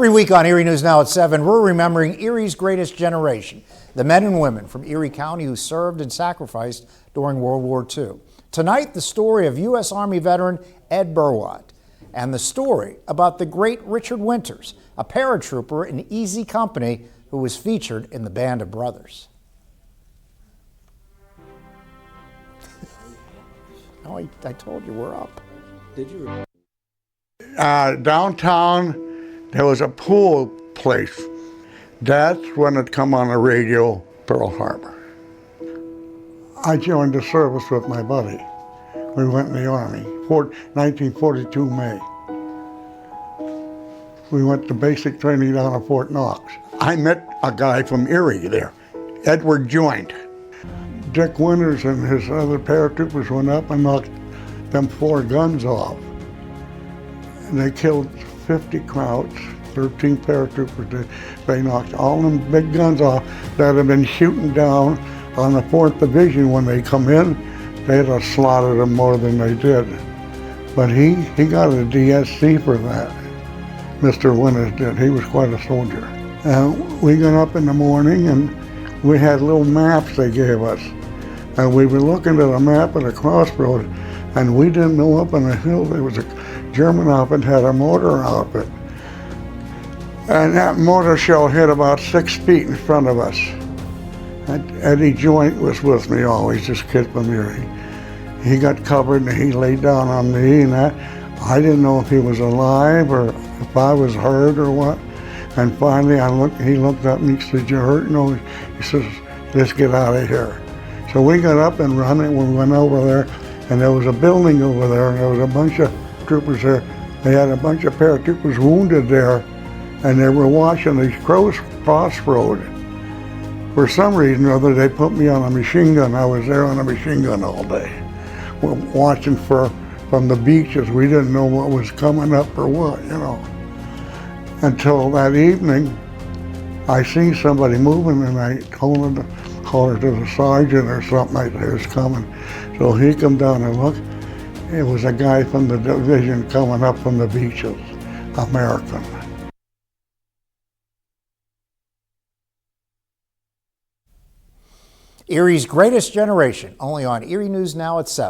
Every week on Erie News Now at 7, we're remembering Erie's greatest generation, the men and women from Erie County who served and sacrificed during World War II. Tonight, the story of U.S. Army veteran Ed Berwat and the story about the great Richard Winters, a paratrooper in Easy Company who was featured in the Band of Brothers. Oh, I told you we're up. Did you? Downtown, there was a pool place. That's when it come on the radio, Pearl Harbor. I joined the service with my buddy. We went in the Army, 1942 May. We went to basic training down at Fort Knox. I met a guy from Erie there, Edward Joint. Dick Winters and his other paratroopers went up and knocked them 4 guns off. And they killed 50 Krauts, 13 paratroopers. They knocked all them big guns off that had been shooting down on the 4th Division. When they come in, they'd have slaughtered them more than they did. But he got a DSC for that. Mr. Winters did. He was quite a soldier. And we got up in the morning and we had little maps they gave us. And we were looking at a map at a crossroad, and we didn't know up on the hill there was a German outfit had a mortar outfit. And that mortar shell hit about 6 feet in front of us. And Eddie Joint was with me always, this kid from Erie. He got covered and he laid down on me, and I didn't know if he was alive or if I was hurt or what. And finally he looked up and he said, "You hurt?" No, he says, "Let's get out of here." So we got up and run and we went over there, and there was a building over there, and there was a bunch of troopers there. They had a bunch of paratroopers wounded there, and they were watching the crossroad. For some reason or other, they put me on a machine gun. I was there on a machine gun all day, watching from the beaches. We didn't know what was coming up or what, you know. Until that evening, I seen somebody moving, and I told her to call her to the sergeant or something like that was coming. So he come down and looked. It was a guy from the division coming up from the beaches, American. Erie's greatest generation, only on Erie News Now at 7.